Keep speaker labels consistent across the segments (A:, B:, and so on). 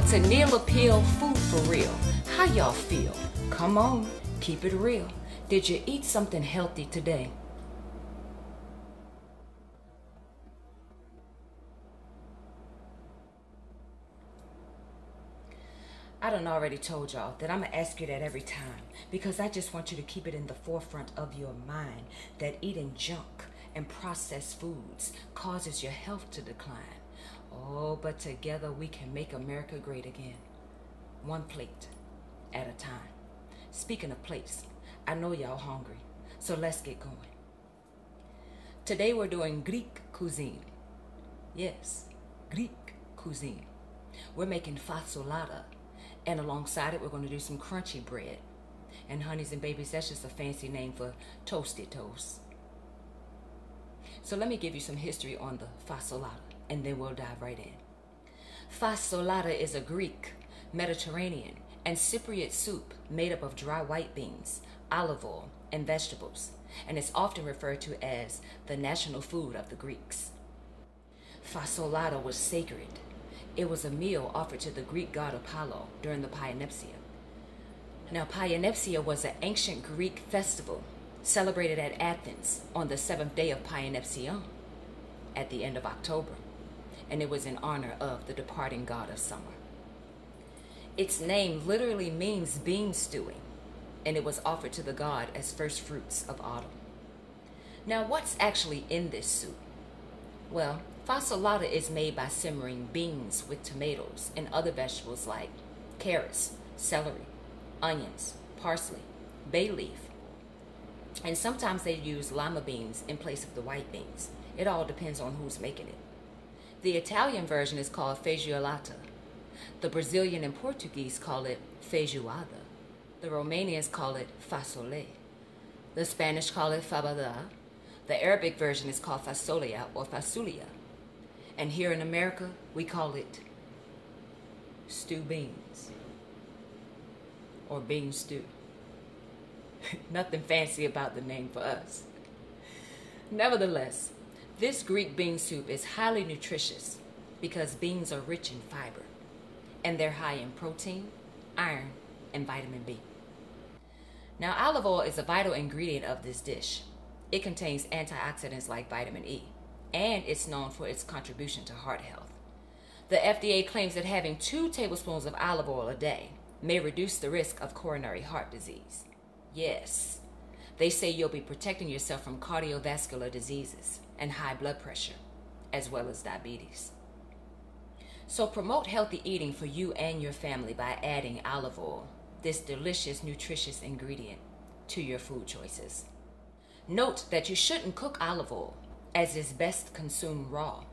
A: to Neal Appeal Food for Real. How y'all feel? Come on, keep it real. Did you eat something healthy today? I done already told y'all that I'm gonna ask you that every time because I just want you to keep it in the forefront of your mind that eating junk and processed foods causes your health to decline. Oh, but together we can make America great again. One plate at a time. Speaking of plates, I know y'all hungry, so let's get going. Today we're doing Greek cuisine. Yes, Greek cuisine. We're making fasolada, and alongside it we're going to do some crunchy bread. And honeys and babies, that's just a fancy name for toasted toast. So let me give you some history on the fasolada, and then we'll dive right in. Fasolada is a Greek, Mediterranean, and Cypriot soup made up of dry white beans, olive oil, and vegetables, and it's often referred to as the national food of the Greeks. Fasolada was sacred. It was a meal offered to the Greek god Apollo during the Palinepsia. Now, Palinepsia was an ancient Greek festival celebrated at Athens on the 7th day of Palinepsion at the end of October, and it was in honor of the departing god of summer. Its name literally means bean stewing, and it was offered to the god as first fruits of autumn. Now, what's actually in this soup? Well, fasolada is made by simmering beans with tomatoes and other vegetables like carrots, celery, onions, parsley, bay leaf, and sometimes they use lima beans in place of the white beans. It all depends on who's making it. The Italian version is called Feijoada. The Brazilian and Portuguese call it Feijoada. The Romanians call it Fasolé. The Spanish call it Fabada. The Arabic version is called Fasolia or Fasulia. And here in America, we call it stew beans or bean stew. Nothing fancy about the name for us. Nevertheless, this Greek bean soup is highly nutritious because beans are rich in fiber, and they're high in protein, iron, and vitamin B. Now, olive oil is a vital ingredient of this dish. It contains antioxidants like vitamin E, and it's known for its contribution to heart health. The FDA claims that having 2 tablespoons of olive oil a day may reduce the risk of coronary heart disease. Yes, they say you'll be protecting yourself from cardiovascular diseases and high blood pressure, as well as diabetes. So promote healthy eating for you and your family by adding olive oil, this delicious, nutritious ingredient, to your food choices. Note that you shouldn't cook olive oil, as it's best consumed raw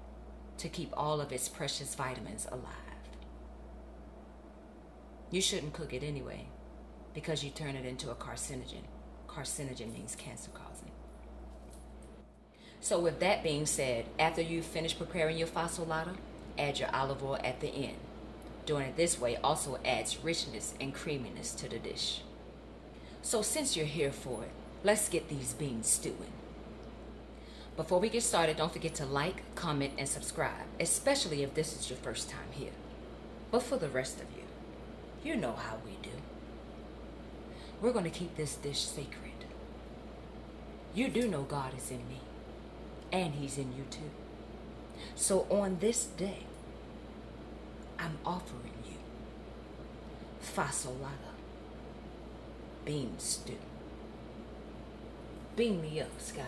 A: to keep all of its precious vitamins alive. You shouldn't cook it anyway, because you turn it into a carcinogen. Carcinogen means cancer causing. So with that being said, after you've finished preparing your fasolada, add your olive oil at the end. Doing it this way also adds richness and creaminess to the dish. So since you're here for it, let's get these beans stewing. Before we get started, don't forget to like, comment, and subscribe, especially if this is your first time here. But for the rest of you, you know how we do. We're going to keep this dish sacred. You do know God is in me, and He's in you too. So on this day, I'm offering you fasolada, bean stew. Beam me up, Scotty,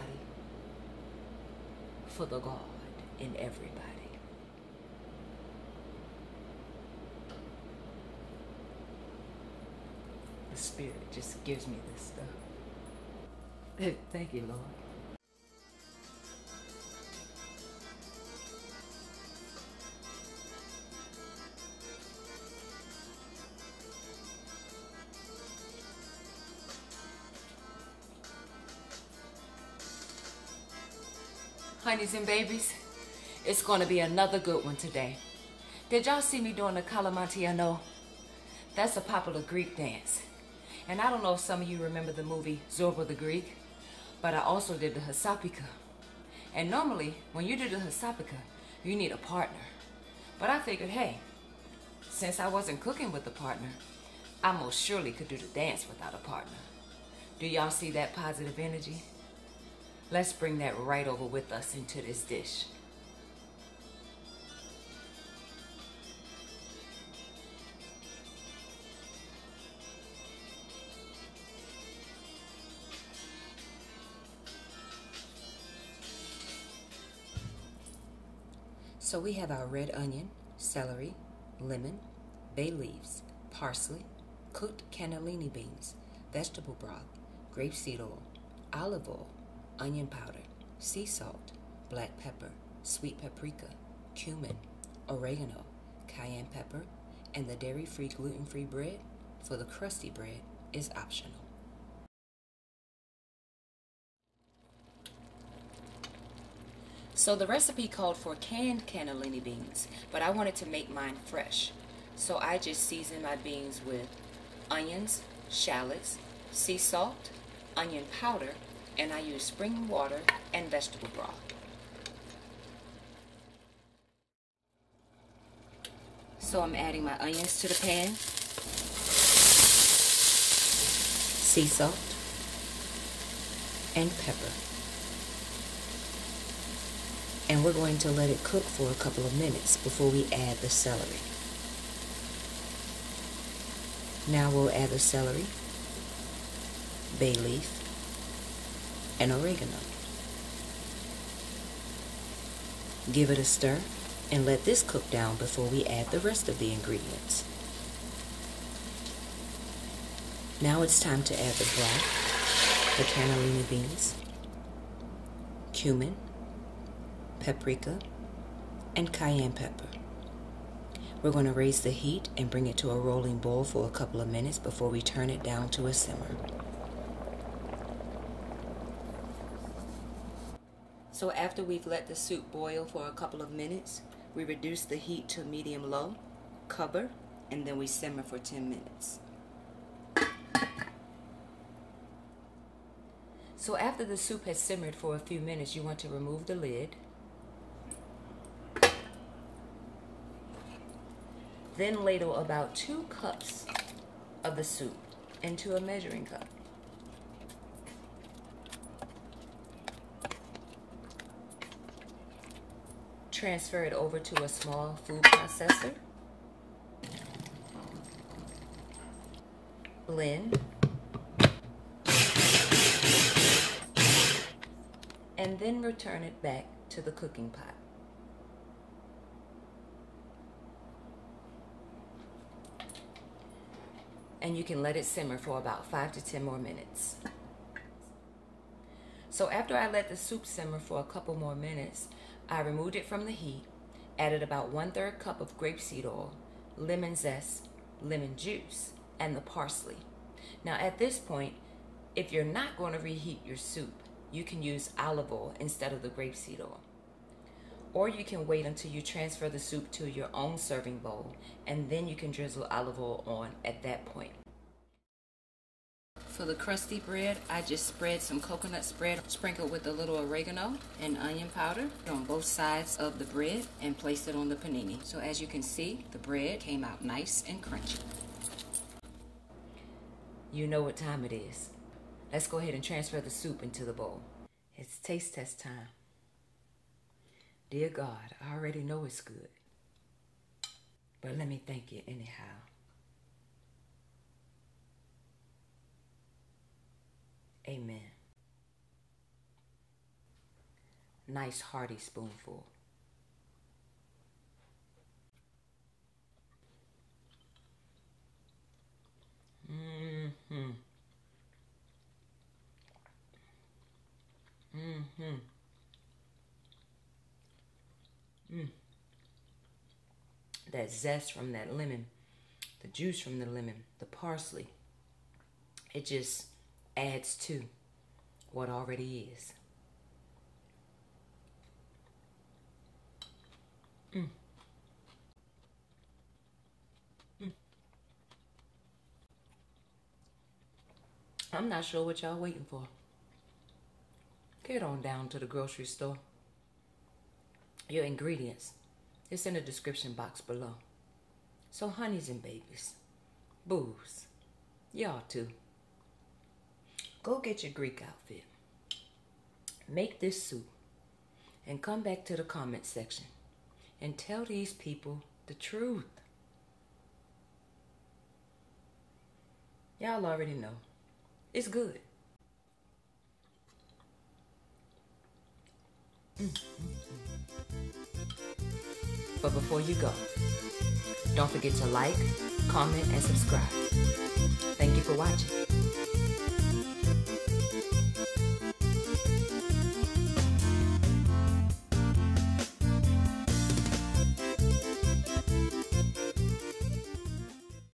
A: for the God in everybody. The Spirit just gives me this stuff. Thank you, Lord. Honeys and babies, it's going to be another good one today. Did y'all see me doing the Calamantiano? That's a popular Greek dance. And I don't know if some of you remember the movie Zorba the Greek, but I also did the Hasapika. And normally, when you do the Hasapika, you need a partner. But I figured, hey, Since I wasn't cooking with a partner, I most surely could do the dance without a partner. Do y'all see that positive energy? Let's bring that right over with us into this dish. So we have our red onion, celery, lemon, bay leaves, parsley, cooked cannellini beans, vegetable broth, grape seed oil, olive oil, onion powder, sea salt, black pepper, sweet paprika, cumin, oregano, cayenne pepper, and the dairy-free, gluten-free bread for the crusty bread is optional. So the recipe called for canned cannellini beans, but I wanted to make mine fresh. So I just seasoned my beans with onions, shallots, sea salt, onion powder, and I used spring water and vegetable broth. So I'm adding my onions to the pan, sea salt, and pepper. And we're going to let it cook for a couple of minutes before we add the celery. Now we'll add the celery, bay leaf, and oregano. Give it a stir and let this cook down before we add the rest of the ingredients. Now it's time to add the broth, the cannellini beans, cumin, paprika, and cayenne pepper. We're going to raise the heat and bring it to a rolling boil for a couple of minutes before we turn it down to a simmer. So after we've let the soup boil for a couple of minutes, we reduce the heat to medium-low, cover, and then we simmer for 10 minutes. So after the soup has simmered for a few minutes, you want to remove the lid. Then ladle about 2 cups of the soup into a measuring cup. Transfer it over to a small food processor. Blend. And then return it back to the cooking pot. And you can let it simmer for about 5 to 10 more minutes. So after I let the soup simmer for a couple more minutes, I removed it from the heat, added about 1/3 cup of grapeseed oil, lemon zest, lemon juice, and the parsley. Now at this point, if you're not going to reheat your soup, you can use olive oil instead of the grapeseed oil. Or you can wait until you transfer the soup to your own serving bowl, and then you can drizzle olive oil on at that point. For the crusty bread, I just spread some coconut spread sprinkled with a little oregano and onion powder on both sides of the bread and placed it on the panini. So as you can see, the bread came out nice and crunchy. You know what time it is. Let's go ahead and transfer the soup into the bowl. It's taste test time. Dear God, I already know it's good, but let me thank you anyhow. Amen. Nice hearty spoonful. Mm-hmm. Mm-hmm. That zest from that lemon, the juice from the lemon, the parsley, it just adds to what already is. I'm not sure what y'all waiting for. Get on down to the grocery store. Your ingredients, it's in the description box below. So honeys and babies, boos, y'all too, go get your Greek outfit. Make this soup and come back to the comment section and tell these people the truth. Y'all already know. It's good. But before you go, don't forget to like, comment, and subscribe. Thank you for watching.